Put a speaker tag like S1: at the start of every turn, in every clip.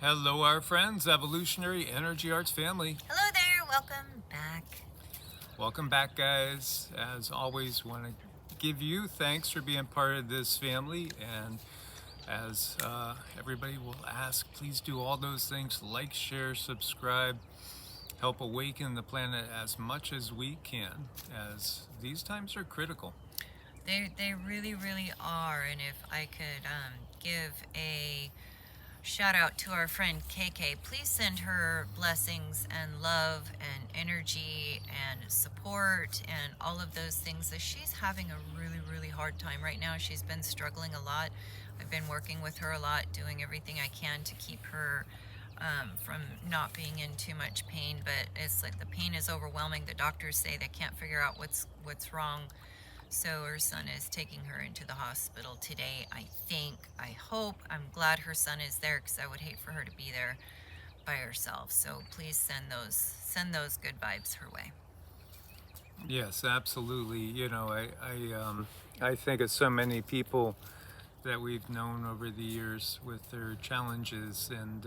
S1: Hello, our friends, Evolutionary Energy Arts family.
S2: Hello there, welcome back.
S1: Welcome back, guys. As always, want to give you thanks for being part of this family. And as everybody will ask, please do all those things: like, share, subscribe, help awaken the planet as much as we can, as these times are critical.
S2: They really, really are. And if I could give a shout out to our friend KK, please send her blessings and love and energy and support and all of those things, as she's having a really, really hard time right now. She's been struggling a lot. I've been working with her a lot, doing everything I can to keep her from not being in too much pain, but it's like the pain is overwhelming. The doctors say they can't figure out what's wrong. So her son is taking her into the hospital today, I think. I hope. I'm glad her son is there, because I would hate for her to be there by herself. So please send those good vibes her way.
S1: Yes, absolutely. You know, I think of so many people that we've known over the years with their challenges, and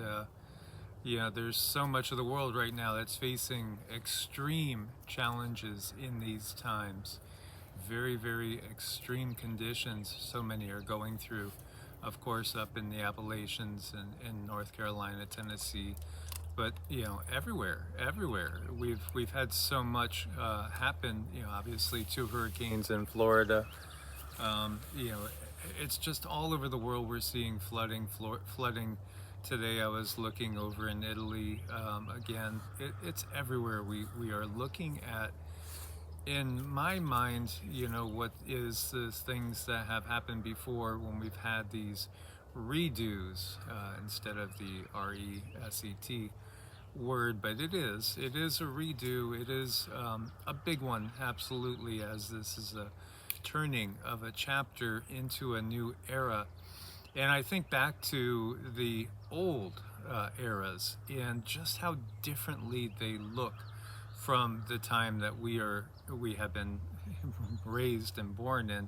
S1: there's so much of the world right now that's facing extreme challenges in these times. Very, very extreme conditions so many are going through. Of course, up in the Appalachians and in North Carolina, Tennessee, but everywhere. We've had so much happen. Obviously 2 hurricanes in Florida. It's just all over the world. We're seeing flooding. Today I was looking over in Italy. Again, it's everywhere. We are looking at, in my mind, what is the things that have happened before when we've had these redos instead of the RESET word, but it is a redo. It is a big one, absolutely, as this is a turning of a chapter into a new era. And I think back to the old eras and just how differently they look from the time that we have been raised and born in,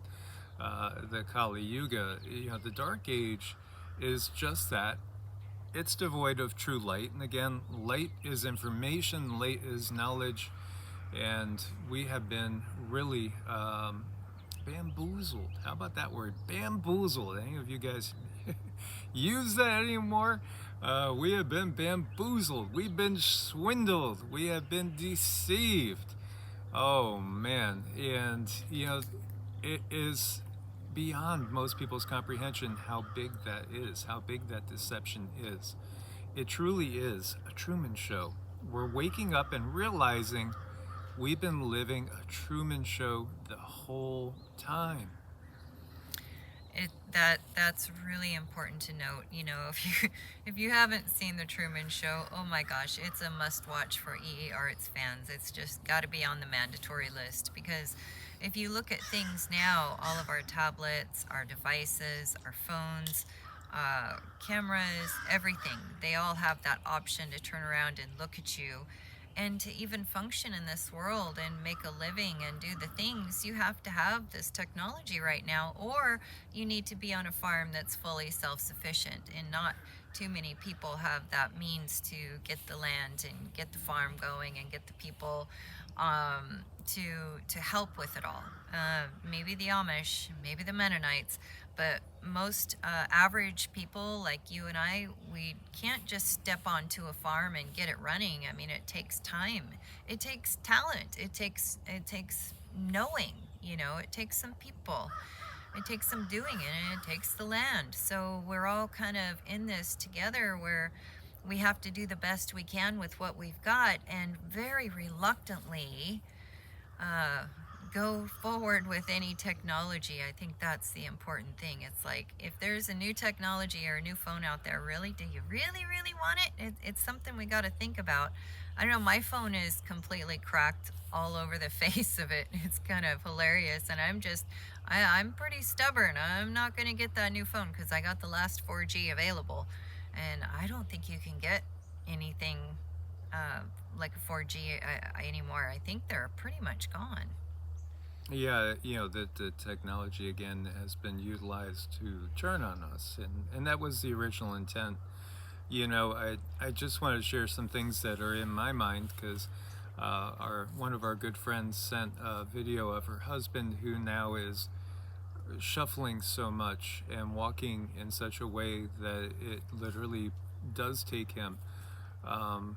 S1: the Kali Yuga. The Dark Age is just that. It's devoid of true light. And again, light is information, light is knowledge, and we have been really bamboozled. How about that word? Bamboozled. Any of you guys use that anymore? We have been bamboozled. We've been swindled. We have been deceived. Oh man. And it is beyond most people's comprehension how big that is, how big that deception is. It truly is a Truman Show. We're waking up and realizing we've been living a Truman Show the whole time.
S2: That's really important to note. If you haven't seen the Truman Show, oh my gosh, it's a must-watch for EEARTS fans. It's just got to be on the mandatory list, because if you look at things now, all of our tablets, our devices, our phones, cameras, everything, they all have that option to turn around and look at you. And to even function in this world and make a living and do the things, you have to have this technology right now, or you need to be on a farm that's fully self-sufficient, and not too many people have that means to get the land and get the farm going and get the people to help with it all. Maybe the Amish, maybe the Mennonites, but most average people like you and I, we can't just step onto a farm and get it running. I mean, it takes time. It takes talent. It takes knowing, it takes some people. It takes some doing it, and it takes the land. So we're all kind of in this together, where we have to do the best we can with what we've got, and very reluctantly go forward with any technology. I think that's the important thing. It's like, if there's a new technology or a new phone out there, really, do you really, really want it? It's something we got to think about. I don't know, my phone is completely cracked all over the face of it. It's kind of hilarious, and I'm pretty stubborn. I'm not going to get that new phone because I got the last 4G available, and I don't think you can get anything like a 4G anymore. I think they're pretty much gone.
S1: Yeah, the technology again has been utilized to turn on us, and that was the original intent. I just want to share some things that are in my mind because one of our good friends sent a video of her husband who now is shuffling so much and walking in such a way that it literally does take him, um,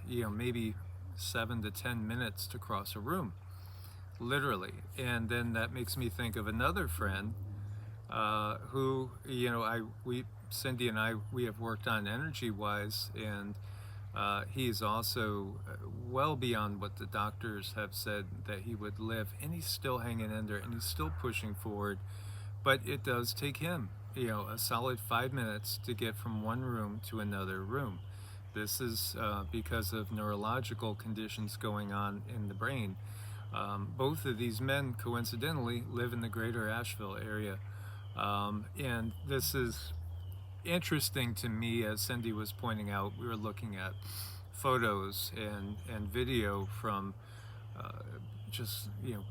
S1: maybe 7 to 10 minutes to cross a room, literally. And then that makes me think of another friend who, Cindy and I, we have worked on energy wise, and he's also well beyond what the doctors have said that he would live, and he's still hanging in there and he's still pushing forward. But it does take him, a solid 5 minutes to get from one room to another room. This is because of neurological conditions going on in the brain. Both of these men, coincidentally, live in the greater Asheville area. And this is interesting to me, as Cindy was pointing out. We were looking at photos and video from just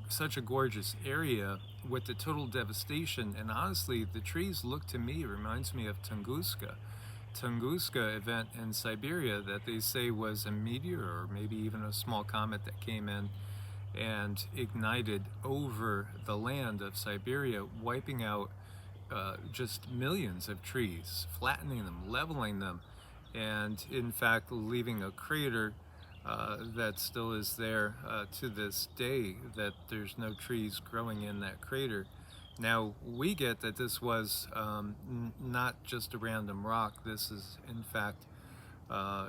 S1: such a gorgeous area with the total devastation. And honestly, the trees look to me, it reminds me of Tunguska event in Siberia that they say was a meteor or maybe even a small comet that came in and ignited over the land of Siberia, wiping out just millions of trees, flattening them, leveling them, and in fact leaving a crater that still is there to this day, that there's no trees growing in that crater. Now, we get that this was not just a random rock. This is, in fact,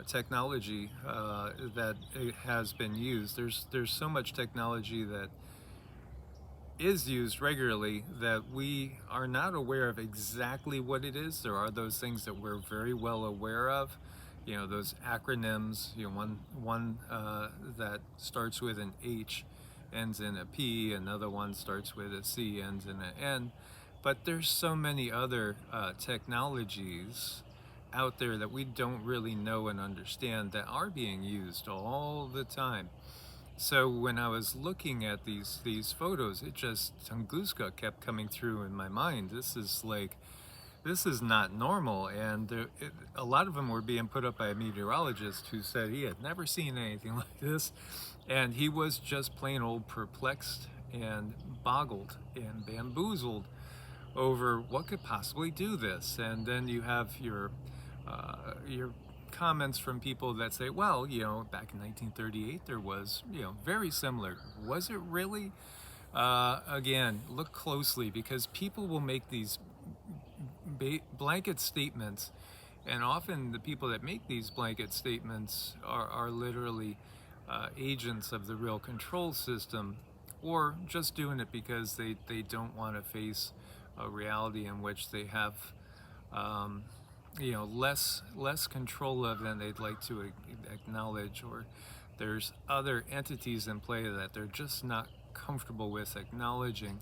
S1: technology that it has been used. There's so much technology that is used regularly that we are not aware of exactly what it is. There are those things that we're very well aware of, those acronyms, one that starts with an H ends in a P, another one starts with a C, ends in an N. But there's so many other technologies out there that we don't really know and understand that are being used all the time. So when I was looking at these photos, Tunguska kept coming through in my mind. This is not normal, and a lot of them were being put up by a meteorologist who said he had never seen anything like this, and he was just plain old perplexed and boggled and bamboozled over what could possibly do this. And then you have your comments from people that say, well, back in 1938 there was, very similar. Was it really? Again, look closely, because people will make these blanket statements, and often the people that make these blanket statements are literally agents of the real control system, or just doing it because they don't want to face a reality in which they have less control of than they'd like to acknowledge, or there's other entities in play that they're just not comfortable with acknowledging.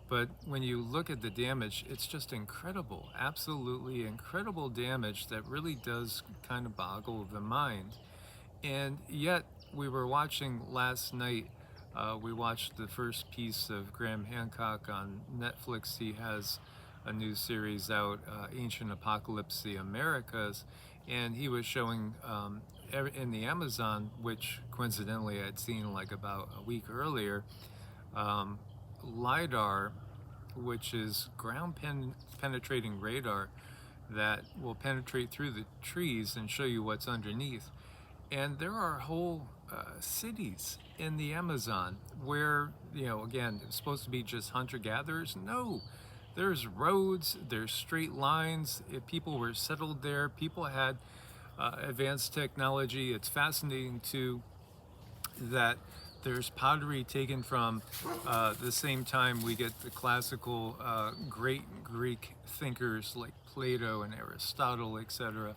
S1: But when you look at the damage, it's just incredible, absolutely incredible damage that really does kind of boggle the mind. And yet, we were watching last night, we watched the first piece of Graham Hancock on Netflix. He has a new series out, Ancient Apocalypse, the Americas, and he was showing in the Amazon, which coincidentally I'd seen like about a week earlier, LIDAR, which is ground penetrating radar that will penetrate through the trees and show you what's underneath. And there are whole cities in the Amazon where, again, it's supposed to be just hunter-gatherers. No, there's roads, there's straight lines. If people were settled there, people had advanced technology. It's fascinating too that there's pottery taken from the same time we get the classical great Greek thinkers like Plato and Aristotle, etc.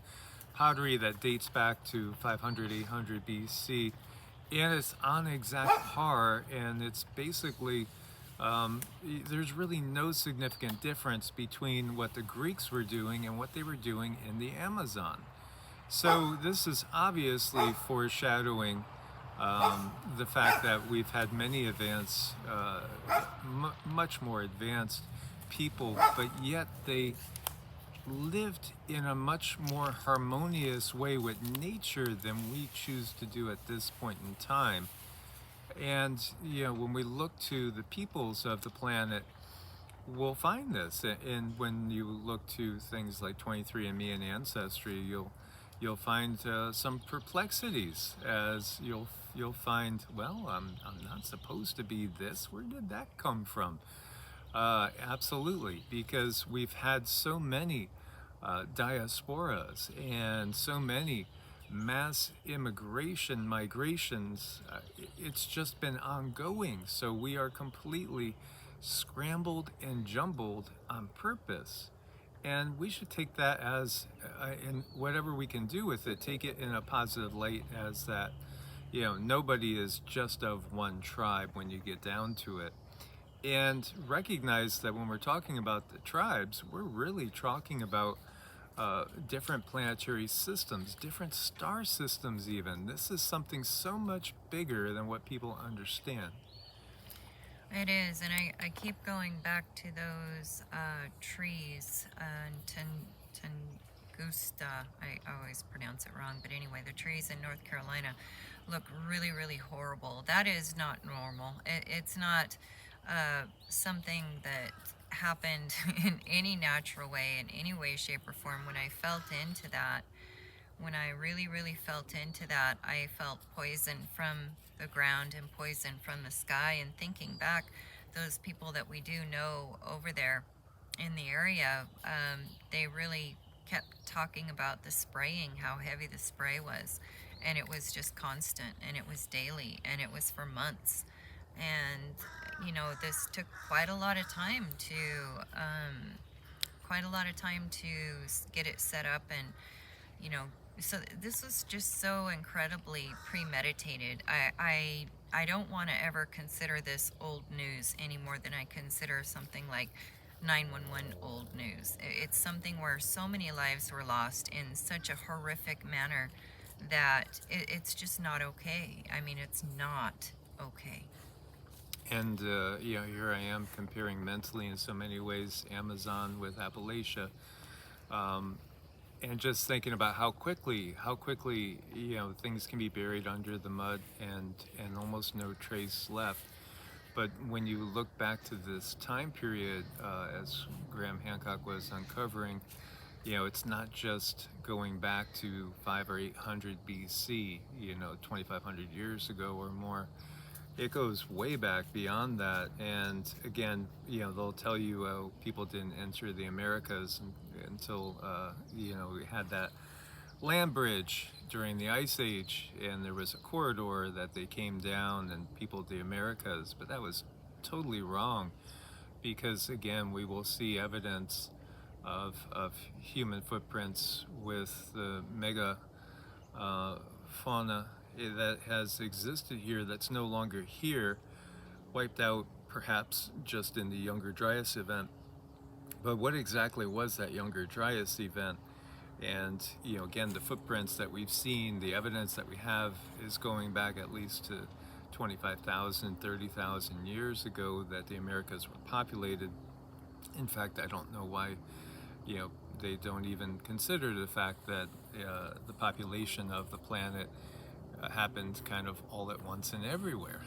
S1: Pottery that dates back to 500, 800 BC, and it's on exact par, and it's basically there's really no significant difference between what the Greeks were doing and what they were doing in the Amazon. So this is obviously foreshadowing the fact that we've had many advanced, much more advanced people, but yet they lived in a much more harmonious way with nature than we choose to do at this point in time. And, when we look to the peoples of the planet, we'll find this. And when you look to things like 23andMe and Ancestry, you'll find some perplexities, as you'll find, well, I'm not supposed to be this. Where did that come from? Absolutely, because we've had so many diasporas and so many mass migrations. It's just been ongoing. So we are completely scrambled and jumbled on purpose. And we should take that as, and whatever we can do with it, take it in a positive light, as that, nobody is just of one tribe when you get down to it. And recognize that when we're talking about the tribes, we're really talking about different planetary systems, different star systems even. This is something so much bigger than what people understand.
S2: It is, and I keep going back to those trees, Tunguska, I always pronounce it wrong, but anyway, the trees in North Carolina look really, really horrible. That is not normal. It's not something that happened in any natural way, in any way, shape, or form. When I felt into that, when I really, really felt into that, I felt poison from the ground and poison from the sky. And thinking back, those people that we do know over there in the area, they really kept talking about the spraying, how heavy the spray was. And it was just constant, and it was daily, and it was for months. And, this took quite a lot of time to, get it set up, and, so this was just so incredibly premeditated. I don't want to ever consider this old news any more than I consider something like 911 old news. It's something where so many lives were lost in such a horrific manner that it's just not okay. I mean, it's not okay.
S1: And, here I am comparing mentally in so many ways Amazon with Appalachia. And just thinking about how quickly, things can be buried under the mud, and almost no trace left. But when you look back to this time period, as Graham Hancock was uncovering, it's not just going back to 500 or 800 BC, 2,500 years ago or more. It goes way back beyond that. And again, they'll tell you people didn't enter the Americas until, we had that land bridge during the Ice Age, and there was a corridor that they came down and peopled the Americas. But that was totally wrong, because again, we will see evidence of human footprints with the mega fauna that has existed here that's no longer here, wiped out perhaps just in the Younger Dryas event. But what exactly was that Younger Dryas event? And, again, the footprints that we've seen, the evidence that we have, is going back at least to 25,000, 30,000 years ago that the Americas were populated. In fact, I don't know why, they don't even consider the fact that the population of the planet happened kind of all at once and everywhere.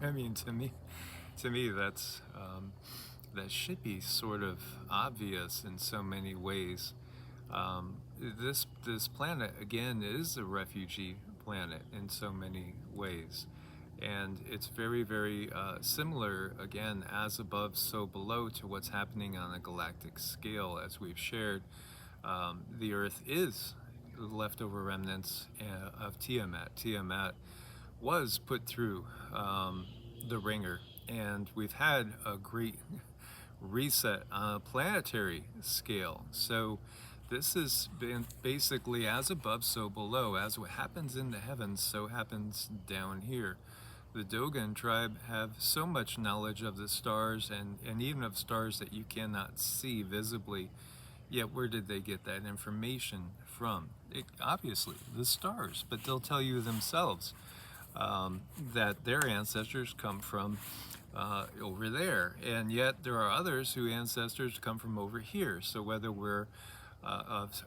S1: I mean, to me, that's that should be sort of obvious in so many ways. This planet, again, is a refugee planet in so many ways, and it's very, very similar, again, as above, so below, to what's happening on a galactic scale. As we've shared, the Earth is the leftover remnants of Tiamat. Tiamat was put through the ringer, and we've had a great reset on a planetary scale. So this has been basically as above, so below. As what happens in the heavens, so happens down here. The Dogon tribe have so much knowledge of the stars, and even of stars that you cannot see visibly. Yet where did they get that information from? Obviously, the stars. But they'll tell you themselves that their ancestors come from over there, and yet there are others whose ancestors come from over here. So whether we're of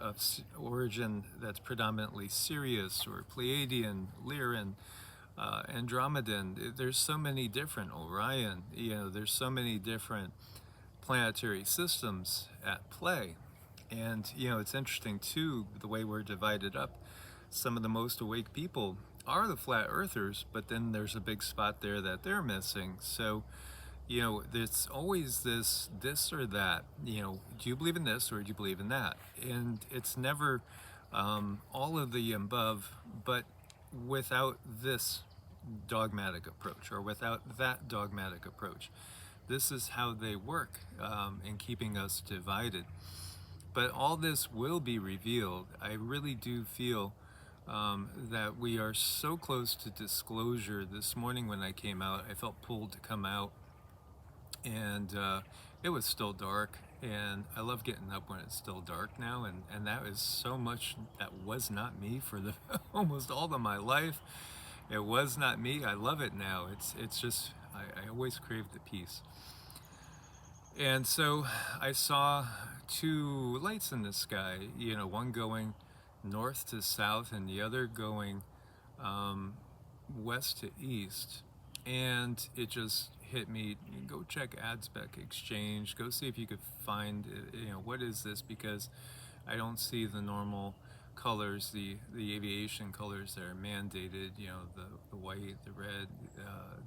S1: origin that's predominantly Sirius or Pleiadian, Lyran, Andromedan, there's so many different, Orion, there's so many different planetary systems at play. And it's interesting too, the way we're divided up. Some of the most awake people are the flat earthers, but then there's a big spot there that they're missing. So there's always this or that. Do you believe in this or do you believe in that? And it's never all of the above, but without this dogmatic approach or without that dogmatic approach. This is how they work in keeping us divided. But all this will be revealed. I really do feel that we are so close to disclosure. This morning when I came out, I felt pulled to come out, and it was still dark, and I love getting up when it's still dark now, and that is so much that was not me for the almost all of my life. It was not me. I love it now. It's just I always crave the peace. And so I saw two lights in the sky, one going north to south and the other going west to east. And it just hit me, go check AdSpec Exchange, go see if you could find, what is this? Because I don't see the normal colors, the aviation colors that are mandated, the white, the red,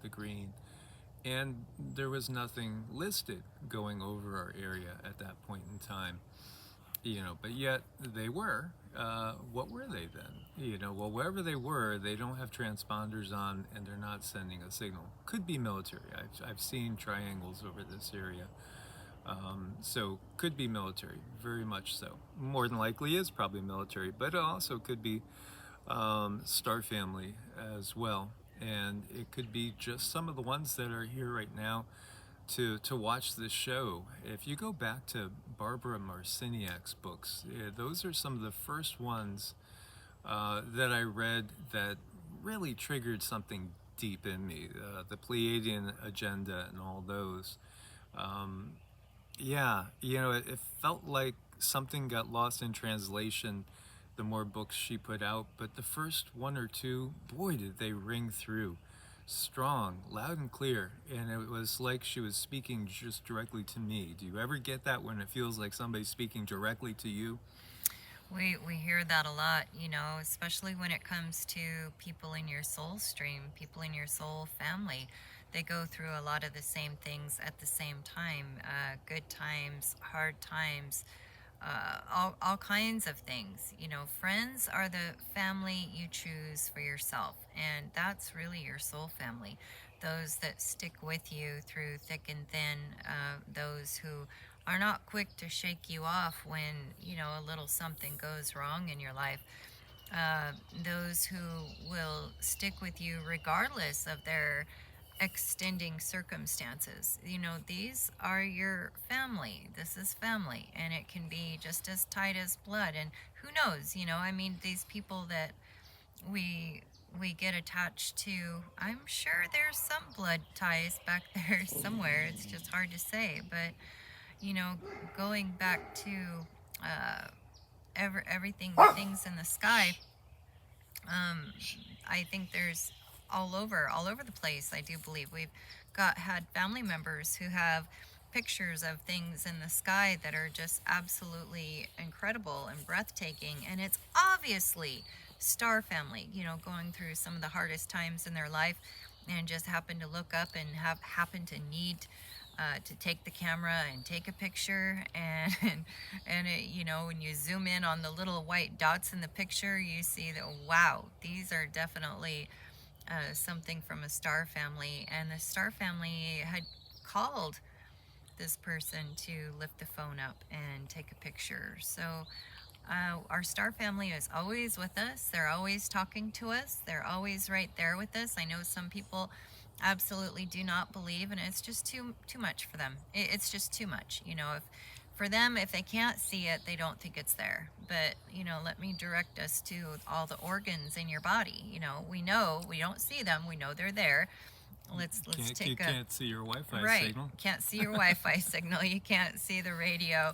S1: the green. And there was nothing listed going over our area at that point in time, but yet they were. What were they then? Well, wherever they were, they don't have transponders on and they're not sending a signal. Could be military. I've seen triangles over this area. So could be military, very much so. More than likely is probably military, but it also could be star family as well. And it could be just some of the ones that are here right now to watch this show. If you go back to Barbara Marciniak's books, those are some of the first ones that I read that really triggered something deep in me. The Pleiadian agenda and all those. It felt like something got lost in translation the more books she put out, but the first one or two, boy, did they ring through. Strong, loud and clear, and it was like she was speaking just directly to me. Do you ever get that when it feels like somebody's speaking directly to you?
S2: We hear that a lot, especially when it comes to people in your soul stream, people in your soul family. They go through a lot of the same things at the same time, good times, hard times, all kinds of things. Friends are the family you choose for yourself, and that's really your soul family. Those that stick with you through thick and thin, those who are not quick to shake you off when, a little something goes wrong in your life. Those who will stick with you regardless of their extending circumstances. These are your family. This is family, and it can be just as tight as blood. And who knows, these people that we get attached to, I'm sure there's some blood ties back there somewhere. It's just hard to say. But going back to everything, things in the sky, I think there's all over the place. I do believe we've had family members who have pictures of things in the sky that are just absolutely incredible and breathtaking, and it's obviously star family, going through some of the hardest times in their life, and just happen to look up and happen to need to take the camera and take a picture, and when you zoom in on the little white dots in the picture, you see that, wow, these are definitely something from a star family. And the star family had called this person to lift the phone up and take a picture. So our star family is always with us. They're always talking to us. They're always right there with us. I know some people absolutely do not believe, and it's just too much for them. It's just too much. For them, if they can't see it, they don't think it's there. But, let me direct us to all the organs in your body. We know, we don't see them, we know they're there. Let's
S1: You
S2: take a
S1: can't see your Wi-Fi
S2: right.
S1: signal.
S2: Can't see your Wi-Fi signal. You can't see the radio.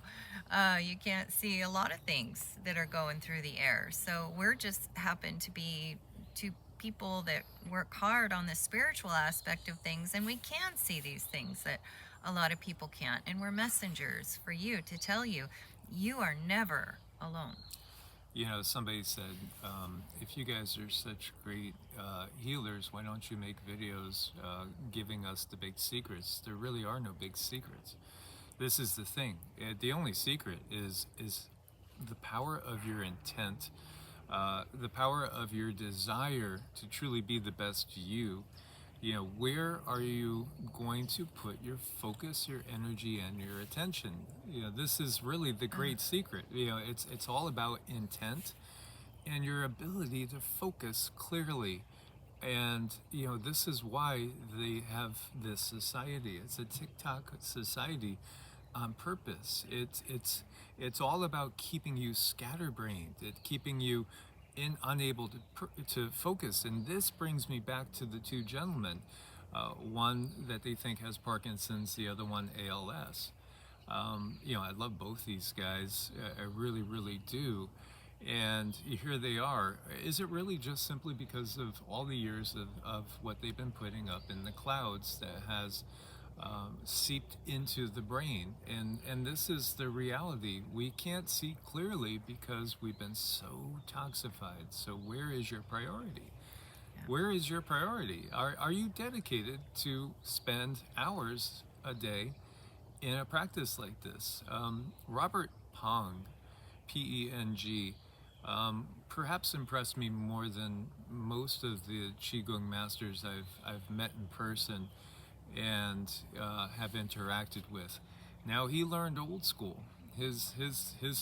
S2: You can't see a lot of things that are going through the air. So we're just happen to be two people that work hard on the spiritual aspect of things, and we can see these things that a lot of people can't. And we're messengers for you to tell you, you are never alone.
S1: You know, somebody said, if you guys are such great healers, why don't you make videos giving us the big secrets? There really are no big secrets. This is the thing. The only secret is the power of your intent, the power of your desire to truly be the best you. You know, where are you going to put your focus, your energy, and your attention? You know, this is really the great secret. You know, it's all about intent and your ability to focus clearly. And you know, this is why they have this society. It's a TikTok society on purpose. It's all about keeping you scatterbrained. Keeping you unable to focus. And this brings me back to the two gentlemen, one that they think has Parkinson's, the other one ALS. You know, I love both these guys. I really, really do. And here they are. Is it really just simply because of all the years of what they've been putting up in the clouds that has seeped into the brain? And this is the reality. We can't see clearly because we've been so toxified. So where is your priority? Where is your priority? Are you dedicated to spend hours a day in a practice like this? Robert Pong, P-E-N-G, perhaps impressed me more than most of the Qigong masters I've met in person and have interacted with. Now, he learned old school. His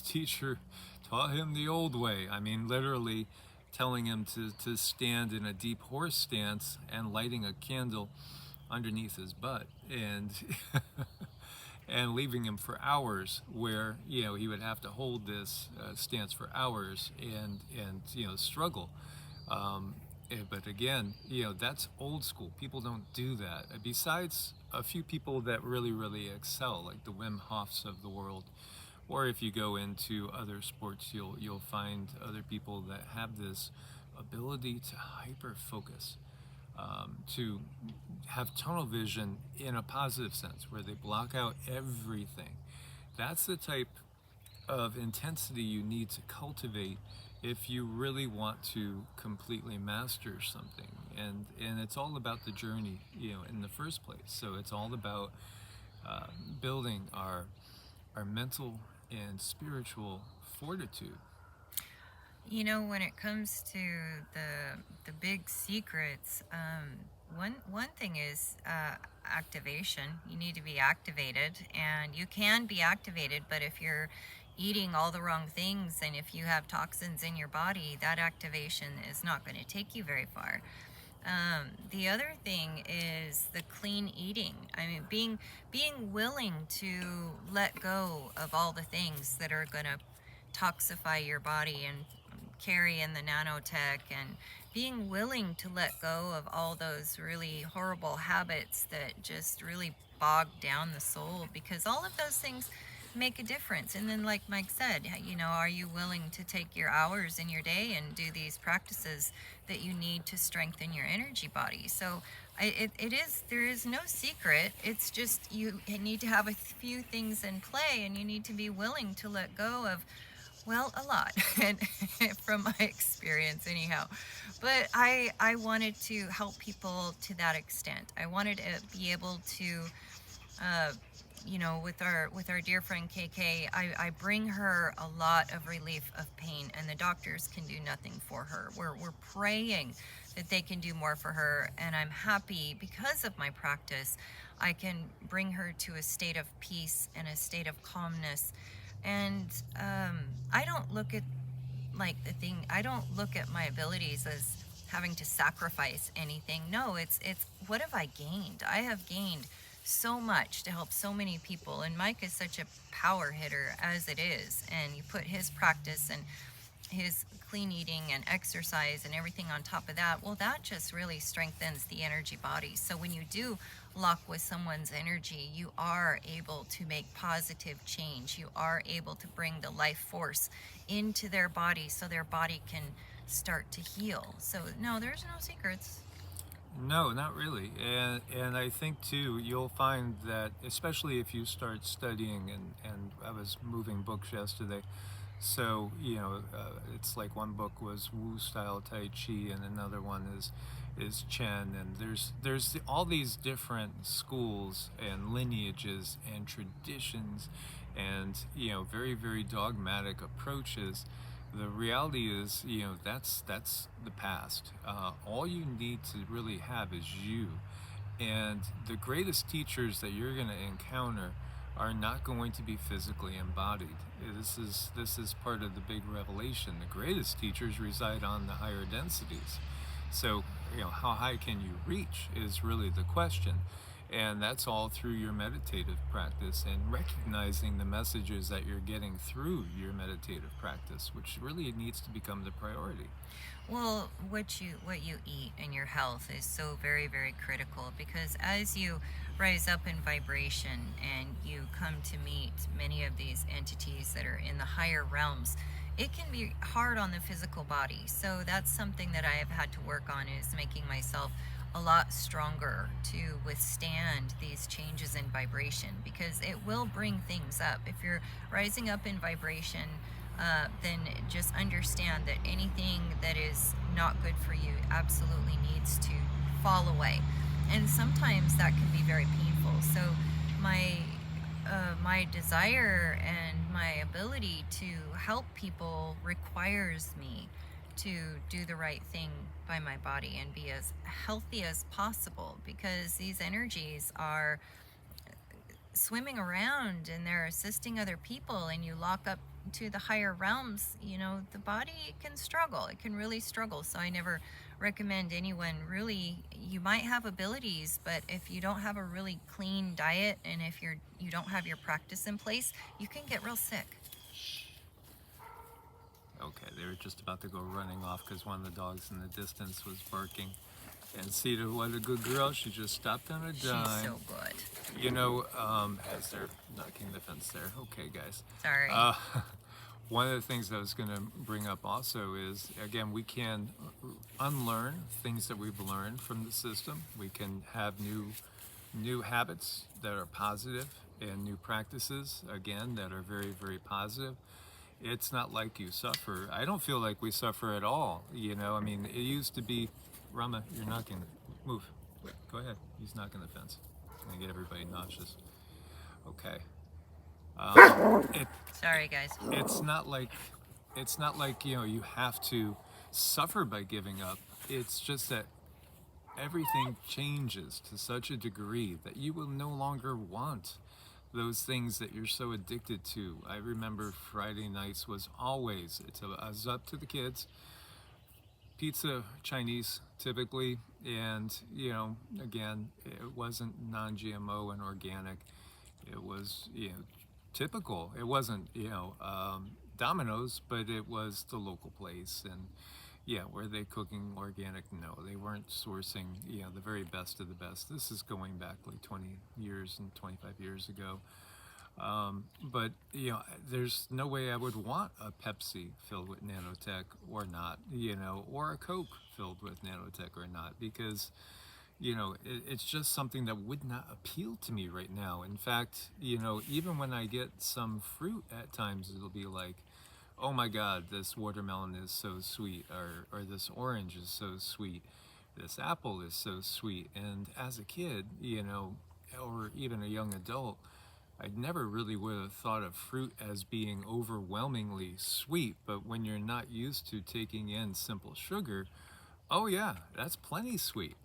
S1: teacher taught him the old way. I mean, literally telling him to stand in a deep horse stance and lighting a candle underneath his butt, and and leaving him for hours, where you know he would have to hold this stance for hours and you know struggle. But again, you know, that's old school. People don't do that. Besides a few people that really, really excel, like the Wim Hofs of the world, or if you go into other sports, you'll find other people that have this ability to hyper focus, to have tunnel vision in a positive sense, where they block out everything. That's the type of intensity you need to cultivate if you really want to completely master something. And it's all about the journey, you know, in the first place. So it's all about building our mental and spiritual fortitude.
S2: You know, when it comes to the big secrets, one thing is activation. You need to be activated, and you can be activated, but if you're eating all the wrong things and if you have toxins in your body, that activation is not going to take you very far. The other thing is the clean eating. I mean, being willing to let go of all the things that are going to toxify your body and carry in the nanotech, and being willing to let go of all those really horrible habits that just really bog down the soul, because all of those things make a difference. And then, like Mike said, you know, are you willing to take your hours in your day and do these practices that you need to strengthen your energy body? So there is no secret. It's just you need to have a few things in play, and you need to be willing to let go of, well, a lot, and from my experience anyhow. But I wanted to help people to that extent. I wanted to be able to you know, with our dear friend KK, I bring her a lot of relief of pain, and the doctors can do nothing for her. We're praying that they can do more for her, and I'm happy because of my practice. I can bring her to a state of peace and a state of calmness. And I don't look at I don't look at my abilities as having to sacrifice anything. No, it's what have I gained? I have gained so much to help so many people, and Mike is such a power hitter as it is, and you put his practice and his clean eating and exercise and everything on top of that, well, that just really strengthens the energy body. So when you do lock with someone's energy, you are able to make positive change. You are able to bring the life force into their body so their body can start to heal. So no, there's no secrets.
S1: No, not really. And I think too, you'll find that, especially if you start studying, and I was moving books yesterday. So, it's like one book was Wu style Tai Chi, and another one is Chen, and there's all these different schools and lineages and traditions, and very, very dogmatic approaches. The reality is, that's the past. All you need to really have is you. And the greatest teachers that you're going to encounter are not going to be physically embodied. This is part of the big revelation. The greatest teachers reside on the higher densities. So, how high can you reach is really the question. And that's all through your meditative practice and recognizing the messages that you're getting through your meditative practice, which really needs to become the priority.
S2: Well, what you eat and your health is so very, very critical, because as you rise up in vibration and you come to meet many of these entities that are in the higher realms, it can be hard on the physical body. So that's something that I have had to work on, is making myself a lot stronger to withstand these changes in vibration, because it will bring things up. If you're rising up in vibration, then just understand that anything that is not good for you absolutely needs to fall away. And sometimes that can be very painful. So my desire and my ability to help people requires me to do the right thing by my body and be as healthy as possible, because these energies are swimming around and they're assisting other people, and you lock up to the higher realms, the body can struggle. It can really struggle. So I never recommend anyone, really, you might have abilities, but if you don't have a really clean diet and if you don't have your practice in place, you can get real sick.
S1: Okay, they were just about to go running off because one of the dogs in the distance was barking. And Sita, what a good girl, she just stopped on a dime.
S2: She's so good.
S1: As they're knocking the fence there. Okay, guys.
S2: Sorry.
S1: One of the things I was going to bring up also is, again, we can unlearn things that we've learned from the system. We can have new habits that are positive, and new practices, again, that are very, very positive. It's not like you suffer. I don't feel like we suffer at all. It used to be, Rama, you're knocking. Move. Go ahead. He's knocking the fence. It's going to get everybody nauseous. Okay.
S2: Sorry, guys.
S1: It's not like you have to suffer by giving up. It's just that everything changes to such a degree that you will no longer want those things that you're so addicted to. I remember Friday nights was always, I was up to the kids, pizza, Chinese typically, and again, it wasn't non-GMO and organic. It was typical. It wasn't Domino's, but it was the local place. And were they cooking organic? No, they weren't sourcing the very best of the best. This is going back like 20 years and 25 years ago. But there's no way I would want a Pepsi filled with nanotech or not, or a Coke filled with nanotech or not, because it's just something that would not appeal to me right now. In fact, even when I get some fruit at times, it'll be like, oh my God, this watermelon is so sweet, or this orange is so sweet, this apple is so sweet. And as a kid, or even a young adult, I never really would have thought of fruit as being overwhelmingly sweet. But when you're not used to taking in simple sugar, oh yeah, that's plenty sweet.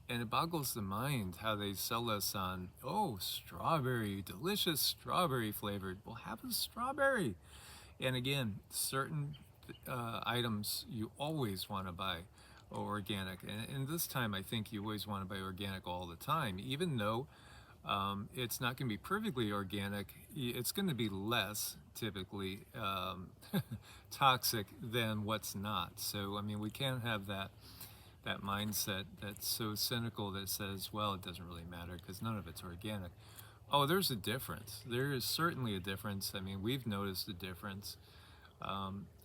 S1: And it boggles the mind how they sell us on, strawberry, delicious strawberry flavored. Well, have a strawberry. And again, certain items you always want to buy organic. And this time, I think you always want to buy organic all the time, even though It's not going to be perfectly organic. It's going to be less typically toxic than what's not. So I mean, we can't have that mindset that's so cynical that says, well, it doesn't really matter because none of it's organic. Oh, there's a difference. There is certainly a difference. I mean, we've noticed a difference.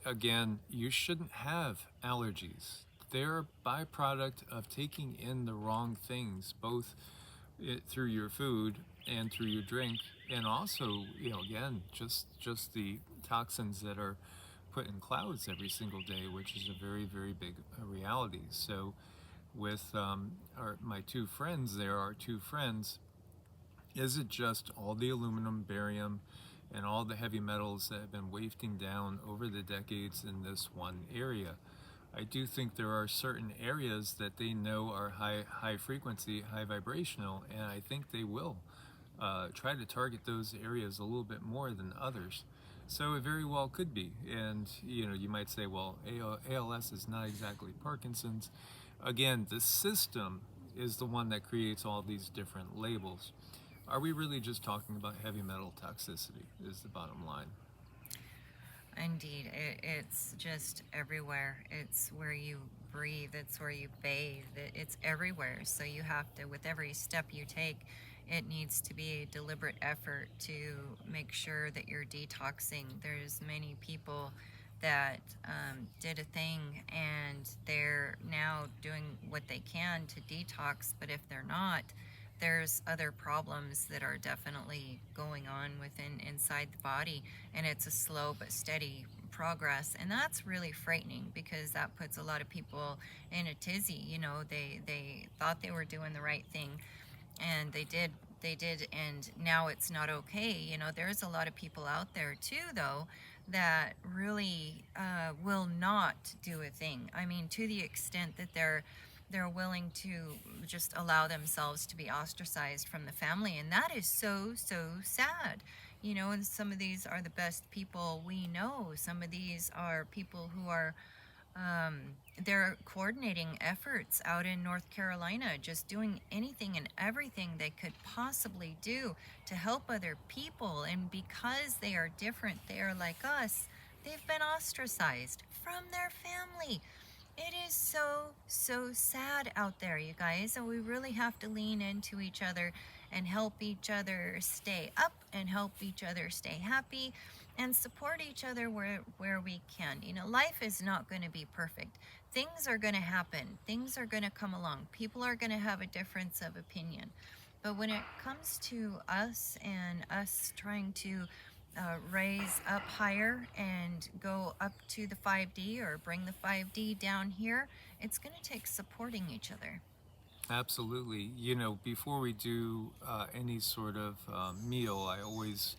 S1: Again, you shouldn't have allergies. They're a byproduct of taking in the wrong things, both through your food and through your drink, and also, again, just the toxins that are put in clouds every single day, which is a very, very big reality. So, with my two friends, there are two friends. Is it just all the aluminum, barium, and all the heavy metals that have been wafting down over the decades in this one area? I do think there are certain areas that they know are high frequency, high vibrational, and I think they will try to target those areas a little bit more than others. So it very well could be. And you might say, well, ALS is not exactly Parkinson's. Again, the system is the one that creates all these different labels. Are we really just talking about heavy metal toxicity is the bottom line?
S2: Indeed, it's just everywhere. It's where you breathe, it's where you bathe, it's everywhere. So you have to, with every step you take, it needs to be a deliberate effort to make sure that you're detoxing. There's many people that did a thing and they're now doing what they can to detox, but if they're not, there's other problems that are definitely going on inside the body, and it's a slow but steady progress, and that's really frightening because that puts a lot of people in a tizzy. They thought they were doing the right thing, and they did, and now it's not okay. There's a lot of people out there too, though, that really will not do a thing. I mean, to the extent that they're willing to just allow themselves to be ostracized from the family, and that is so sad. And some of these are the best people we know. Some of these are people who are they're coordinating efforts out in North Carolina, just doing anything and everything they could possibly do to help other people. And because they are different, they are like us, they've been ostracized from their family. It is so sad out there, you guys, and we really have to lean into each other and help each other stay up and help each other stay happy and support each other where we can. Life is not going to be perfect. Things are going to happen. Things are going to come along. People are going to have a difference of opinion. But when it comes to us and us trying to raise up higher and go up to the 5D or bring the 5D down here, it's going to take supporting each other.
S1: Absolutely. Before we do any sort of meal, I always,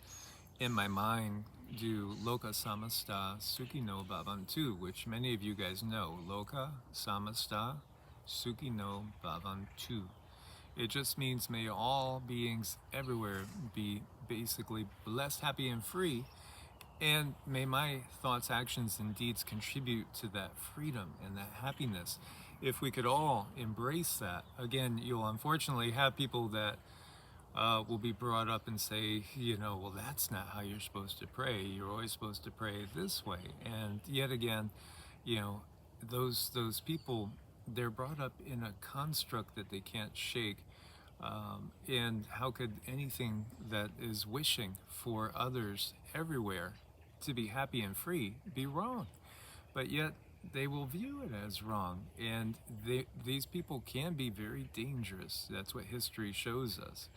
S1: in my mind, do Loka Samasta Sukhi no Bhavantu, which many of you guys know. Loka Samasta Sukhi no Bhavantu. It just means may all beings everywhere be basically blessed, happy, and free. And may my thoughts, actions, and deeds contribute to that freedom and that happiness. If we could all embrace that, again, you'll unfortunately have people that will be brought up and say, well, that's not how you're supposed to pray. You're always supposed to pray this way. And yet again, those people, they're brought up in a construct that they can't shake. And how could anything that is wishing for others everywhere to be happy and free be wrong? But yet they will view it as wrong. And these people can be very dangerous. That's what history shows us,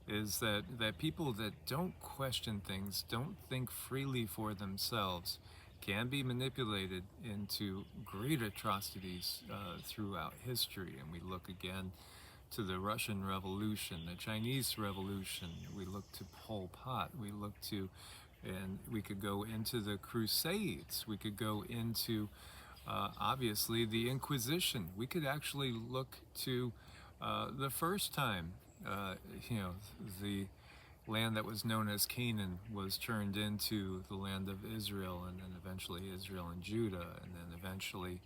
S1: is that people that don't question things, don't think freely for themselves, can be manipulated into great atrocities throughout history. And we look again to the Russian Revolution, the Chinese Revolution, we look to Pol Pot, we look to, and we could go into the Crusades, we could go into obviously the Inquisition, we could actually look to the first time, the land that was known as Canaan was turned into the land of Israel, and then eventually Israel and Judah, and then eventually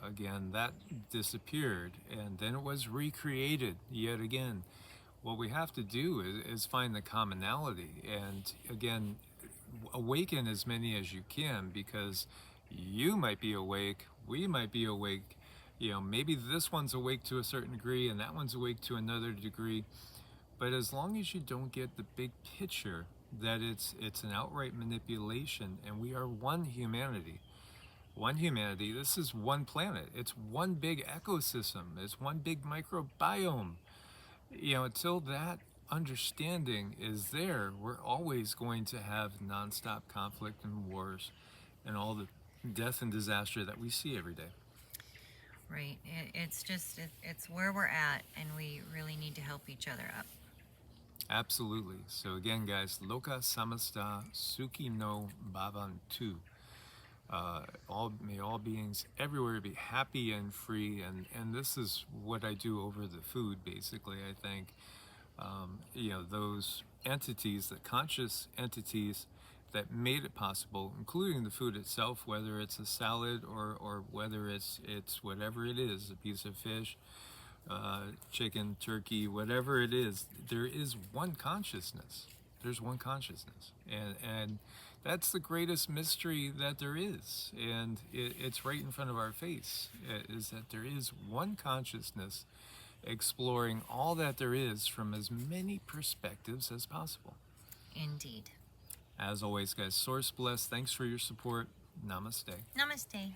S1: again that disappeared, and then it was recreated yet again. what we have to do is find the commonality, and again, awaken as many as you can, because you might be awake, we might be awake, maybe this one's awake to a certain degree and that one's awake to another degree, but as long as you don't get the big picture that it's an outright manipulation, and we are one humanity. One humanity, this is one planet, it's one big ecosystem, it's one big microbiome. Until that understanding is there, we're always going to have nonstop conflict and wars and all the death and disaster that we see every day.
S2: Right. It's just, it's where we're at, and we really need to help each other up.
S1: Absolutely. So again, guys, Loka Samasta Suki no Bhavantu. May all beings everywhere be happy and free, and this is what I do over the food, basically. I think those entities, the conscious entities that made it possible, including the food itself, whether it's a salad or whether it's whatever it is, a piece of fish, chicken, turkey, whatever it is, there is one consciousness. There's one consciousness, and that's the greatest mystery that there is, and it's right in front of our face, is that there is one consciousness exploring all that there is from as many perspectives as possible.
S2: Indeed.
S1: As always, guys, source bless. Thanks for your support. Namaste.
S2: Namaste.